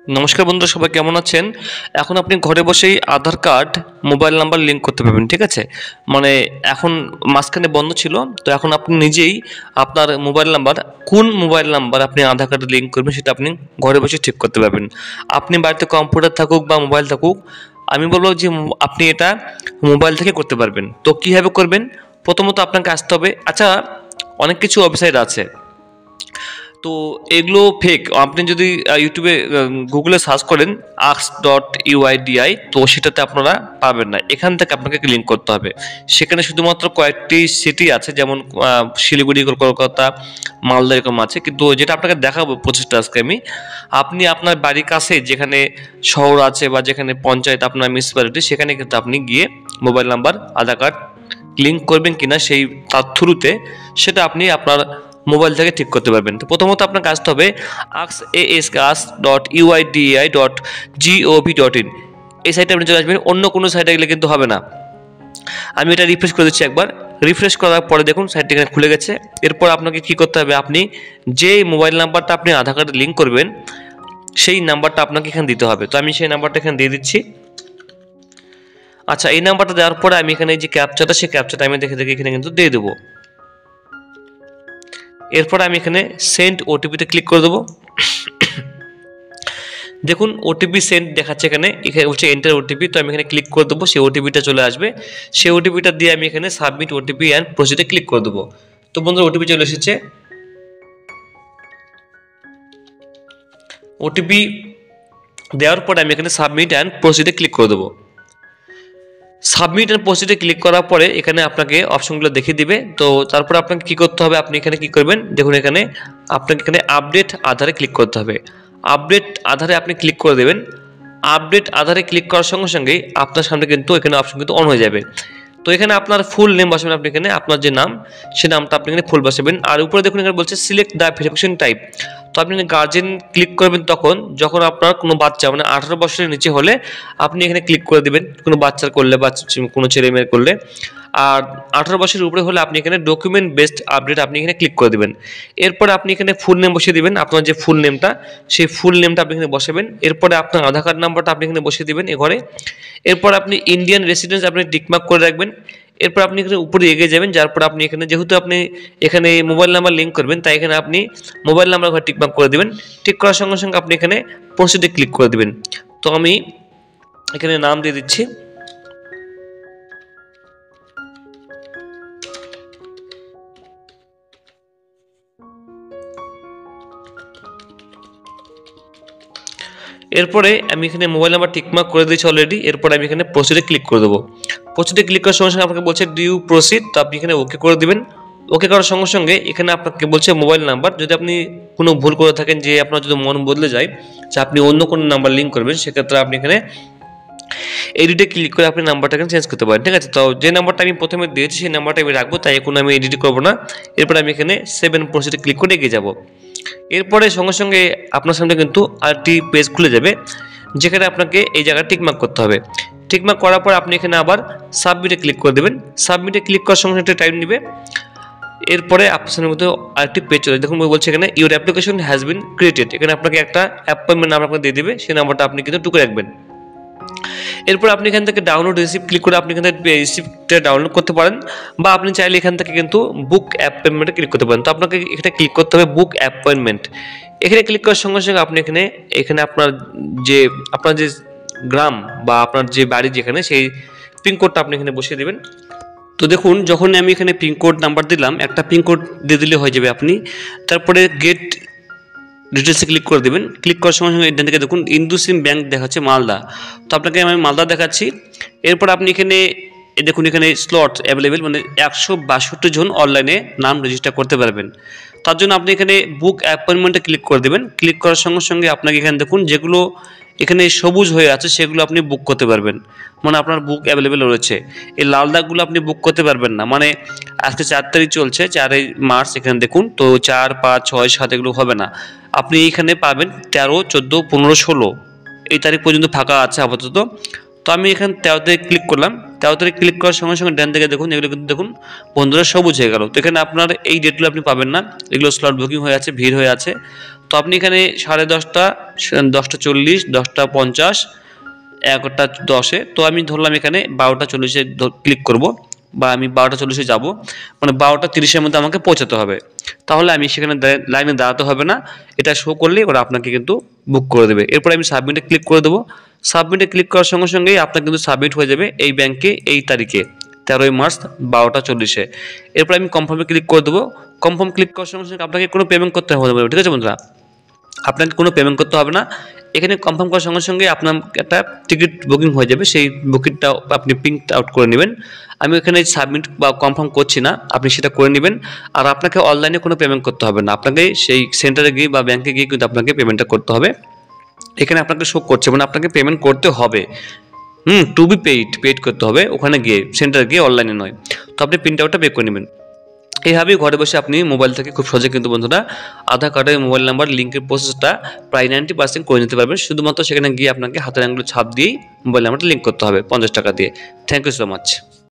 নমস্কার বন্ধুরা, সবাই কেমন আছেন? এখন আপনি ঘরে বসেই আধার কার্ড মোবাইল নাম্বার লিঙ্ক করতে পারবেন, ঠিক আছে? মানে এখন মাঝখানে বন্ধ ছিল, তো এখন আপনি নিজেই আপনার মোবাইল নাম্বার, কোন মোবাইল নাম্বার আপনি আধার কার্ডে লিঙ্ক করবেন সেটা আপনি ঘরে বসে ঠিক করতে পারবেন। আপনি বাড়িতে কম্পিউটার থাকুক বা মোবাইল থাকুক, আমি বলবো যে আপনি এটা মোবাইল থেকে করতে পারবেন। তো কীভাবে করবেন? প্রথমত আপনাকে আসতে হবে, আচ্ছা, অনেক কিছু ওয়েবসাইট আছে, তো এগুলো ফেক। আপনি যদি ইউটিউবে গুগলে সার্চ করেন ask.uidi, তো সেটাতে আপনারা পাবেন না। এখান থেকে আপনাকে লিঙ্ক করতে হবে। সেখানে শুধুমাত্র কয়েকটি সিটি আছে, যেমন শিলিগুড়ি, কলকাতা, মালদা এরকম আছে। কিন্তু যেটা আপনাকে দেখাবো প্রচেষ্টা আজকে আমি, আপনি আপনার বাড়ির কাছে যেখানে শহর আছে বা যেখানে পঞ্চায়েত, আপনার মিউনিসিপ্যালিটি, সেখানে কিন্তু আপনি গিয়ে মোবাইল নাম্বার, আধার কার্ড লিঙ্ক করবেন কিনা সেই তার থ্রুতে সেটা আপনি আপনার মোবাইল থেকে ঠিক করতে পারবেন। তো প্রথমত আপনাকে আসতে হবে ask.uidi.gov.in, এই সাইটে আপনি চলে আসবেন। অন্য কোনো সাইটে গেলে কিন্তু হবে না। আমি এটা রিফ্রেশ করে দিচ্ছি একবার। রিফ্রেশ করার পরে দেখুন সাইটটি এখানে খুলে গেছে। এরপর আপনাকে কি করতে হবে, আপনি যে মোবাইল নাম্বারটা আপনি আধার কার্ডে লিঙ্ক করবেন সেই নাম্বারটা আপনাকে এখানে দিতে হবে। তো আমি সেই নাম্বারটা এখানে দিয়ে দিচ্ছি। আচ্ছা, এই নাম্বারটা দেওয়ার পরে আমি এখানে যে ক্যাপচাটা, সেই ক্যাপচাটা আমি দেখে এখানে কিন্তু দিয়ে দেবো। এরপর আমি এখানে সেন্ড ওটিপিতে ক্লিক করে দেবো। দেখুন ওটিপি সেন্ড দেখাচ্ছে, এখানে হচ্ছে এন্টার ওটিপি। তো আমি এখানে ক্লিক করে দেবো, সেই ওটিপিটা চলে আসবে। সেই ওটিপিটা দিয়ে আমি এখানে সাবমিট ওটিপি অ্যান্ড প্রসিডে ক্লিক করে দেবো। তো বন্ধুরা, ওটিপি চলে এসেছে। ওটিপি দেওয়ার পরে আমি এখানে সাবমিট অ্যান্ড প্রসিডে ক্লিক করে দেবো। সাবমিট অ্যান্ড প্রসিডে ক্লিক করার পরে এখানে আপনাকে অপশনগুলো দেখিয়ে দিবে। তো তারপর আপনাকে কি করতে হবে, আপনি এখানে কি করবেন দেখুন, এখানে আপনাকে এখানে আপডেট আধারে ক্লিক করতে হবে। আপডেট আধারে আপনি ক্লিক করে দেবেন। আপডেট আধারে ক্লিক করার সঙ্গে সঙ্গেই আপনার সামনে কিন্তু এখানে অপশন কিন্তু অন হয়ে যাবে। তো এখানে আপনার ফুল নেম বসাবেন, আপনি এখানে আপনার যে নাম, সে নামটা আপনি এখানে ফুল বসাবেন। আর উপরে দেখুন এখানে বলছে সিলেক্ট দ্য ভেরিফিকেশন টাইপ। তো আপনি গার্জেন ক্লিক করবেন তখন যখন আপনার কোনো বাচ্চা, মানে 18 বছরের নিচে হলে আপনি এখানে ক্লিক করে দেবেন, কোনো বাচ্চার করলে বা কোনো ছেলে মেয়ের করলে। আর 18 বছরের উপরে হলে আপনি এখানে ডকুমেন্ট বেসড আপডেট আপনি এখানে ক্লিক করে দেবেন। এরপরে আপনি এখানে ফুল নেম বসিয়ে দিবেন, আপনার যে ফুল নেমটা, সেই ফুল নেমটা আপনি এখানে বসাবেন। এরপরে আপনার আধার কার্ড নাম্বারটা আপনি এখানে বসিয়ে দিবেন এ ঘরে। এরপর আপনি ইন্ডিয়ান রেসিডেন্স আপনি টিকমার্ক করে রাখবেন। এরপর আপনি এখানে উপরে এগিয়ে যাবেন, যার পর আপনি এখানে যেহেতু আপনি এখানে মোবাইল নাম্বার লিঙ্ক করবেন, তাই এখানে আপনি মোবাইল নাম্বার ঘরে টিকমার্ক করে দেবেন। টিক করার সঙ্গে সঙ্গে আপনি এখানে প্রসিডে ক্লিক করে দেবেন। তো আমি এখানে নাম দিয়ে দিচ্ছি। এরপরে আমি এখানে মোবাইল নাম্বার টিকমার্ক করে দিয়েছি অলরেডি। এরপরে আমি এখানে প্রসিডে ক্লিক করে দেবো। প্রসিডে ক্লিক করার সঙ্গে সঙ্গে আপনাকে বলছে ডু ইউ প্রসিড, তো আপনি এখানে ওকে করে দেবেন। ওকে করার সঙ্গে সঙ্গে এখানে আপনাকে বলছে মোবাইল নাম্বার, যদি আপনি কোনো ভুল করে থাকেন, যে আপনার যদি মন বদলে যায় যে আপনি অন্য কোনো নাম্বার লিঙ্ক করবেন, সেক্ষেত্রে আপনি এখানে এডিটে ক্লিক করে আপনি নাম্বারটা এখানে চেঞ্জ করতে পারেন, ঠিক আছে? তো যে নাম্বারটা আমি প্রথমে দিয়েছি সেই নাম্বারটা আমি রাখবো, তাই এখন আমি এডিট করবো না। এরপরে আমি এখানে সেভ এন্ড প্রসিডে ক্লিক করে এগিয়ে যাবো। এরপরে সঙ্গে সঙ্গে আপনার সামনে কিন্তু আরেকটি পেজ খুলে যাবে, যেখানে আপনাকে এই জায়গায় টিকমার্ক করতে হবে। টিকমার্ক করার পর আপনি এখানে আবার সাবমিটে ক্লিক করে দেবেন। সাবমিটে ক্লিক করার সঙ্গে সঙ্গে টাইম নেবে। এরপরে আপনার মধ্যে আরেকটি পেজ চলে দেখুন, বলছে এখানে your application has been created. এখানে আপনাকে একটা অ্যাপয়েন্টমেন্ট নাম্বার আপনাকে দিয়ে দেবে, সেই নাম্বারটা আপনি কিন্তু টুকে রাখবেন। এরপর আপনি এখান থেকে ডাউনলোড রিসিপ্ট ক্লিক করে আপনি এখান থেকে রিসিপ্টটা ডাউনলোড করতে পারেন, বা আপনি চাইলে এখান থেকে কিন্তু বুক অ্যাপয়েন্টমেন্টে ক্লিক করতে পারেন। তো আপনাকে এখানে ক্লিক করতে হবে বুক অ্যাপয়েন্টমেন্ট। এখানে ক্লিক করার সঙ্গে সঙ্গে আপনি এখানে আপনার যে গ্রাম বা আপনার যে বাড়ি যেখানে, সেই পিনকোডটা আপনি এখানে বসিয়ে দেবেন। তো দেখুন, যখন আমি এখানে পিনকোড নাম্বার দিলাম, একটা পিনকোড দিয়ে দিলে হয়ে যাবে। আপনি তারপরে গেট ডিটেলসে ক্লিক করে দেবেন। ক্লিক করার সময় সঙ্গে এখান থেকে দেখুন ইন্দুসিন ব্যাংক দেখাচ্ছে মালদা, তো আপনাকে আমি মালদা দেখাচ্ছি। এরপর আপনি এখানে দেখুন, এখানে স্লট অ্যাভেলেবেল, মানে 162 জন অনলাইনে নাম রেজিস্টার করতে পারবেন। তার জন্য আপনি এখানে বুক অ্যাপয়েন্টমেন্টে ক্লিক করে দেবেন। ক্লিক করার সঙ্গে সঙ্গে আপনাকে এখানে দেখুন যেগুলো এখানে সবুজ হয়ে আছে সেগুলো আপনি বুক করতে পারবেন, মানে আপনার বুক অ্যাভেলেবেল রয়েছে। এই লাল দাগগুলো আপনি বুক করতে পারবেন না, মানে আজকে 4 তারিখ চলছে, 4 মার্চ, এখানে দেখুন, তো 4, 5, 6, 7 এগুলো হবে না। আপনি এইখানে পাবেন 13, 14, 15, 16 এই তারিখ পর্যন্ত ফাঁকা আছে আপাতত। তো আমি এখানে 13 তারিখ ক্লিক করলাম। 13 তারিখ ক্লিক করার সঙ্গে সঙ্গে ডান দিকে দেখুন এগুলো কিন্তু দেখুন বন্ধুরা সবুজ হয়ে গেল। তো এখানে আপনার এই ডেটগুলো আপনি পাবেন না, এগুলো স্লট বুকিং হয়ে আছে, ভিড় হয়ে আছে। তো তো আপনি এখানে 10:30, 10:40, 10:50, 11:10, তো আমি ধরলাম এখানে 12:40-এ ক্লিক করব, বা আমি 12:40-এ যাব, মানে 12:30-এর মধ্যে আমাকে পৌঁছাতে হবে। তাহলে আমি সেখানে লাইনে দাঁড়াতে হবে না, এটা শো করলেই ওরা আপনাকে কিন্তু বুক করে দেবে। এরপর আমি সাবমিটে ক্লিক করে দেবো। সাবমিটে ক্লিক করার সঙ্গে সঙ্গেই আপনার কিন্তু সাবমিট হয়ে যাবে এই ব্যাংকে এই তারিখে 13ই মার্চ 12:40-এ। এরপর আমি কনফার্মে ক্লিক করে দেবো। কনফার্ম ক্লিক করার সঙ্গে সঙ্গে আপনাকে কোনো পেমেন্ট করতে হবে না, ঠিক আছে বন্ধুরা? আপনাকে কোনো পেমেন্ট করতে হবে না। এখানে কনফার্ম করার সঙ্গে সঙ্গে আপনার একটা টিকিট বুকিং হয়ে যাবে, সেই বুকিংটা আপনি প্রিন্ট আউট করে নেবেন। আমি এখানে সাবমিট বা কনফার্ম করছি না, আপনি সেটা করে নেবেন। আর আপনাকে অনলাইনে কোনো পেমেন্ট করতে হবে না, আপনাকে সেই সেন্টারে গিয়ে বা ব্যাংকে গিয়ে কিন্তু আপনাকে পেমেন্টটা করতে হবে। এখানে আপনাকে শো করছে, মানে আপনাকে পেমেন্ট করতে হবে, টু বি পেইড করতে হবে ওখানে গিয়ে, সেন্টারে গিয়ে, অনলাইনে নয়। তো আপনি প্রিন্ট আউটটা পে করে নেবেন। এইভাবেই ঘরে বসে আপনি মোবাইল থেকে খুব সহজে কিন্তু বন্ধুরা আধার কার্ডের মোবাইল নাম্বার লিঙ্কের প্রসেসটা প্রায় 90% করে নিতে পারবেন। শুধুমাত্র সেখানে গিয়ে আপনাকে হাতের আঙুলের ছাপ দিয়েই মোবাইল নাম্বারটা লিঙ্ক করতে হবে 50 টাকা দিয়ে। Thank you so much.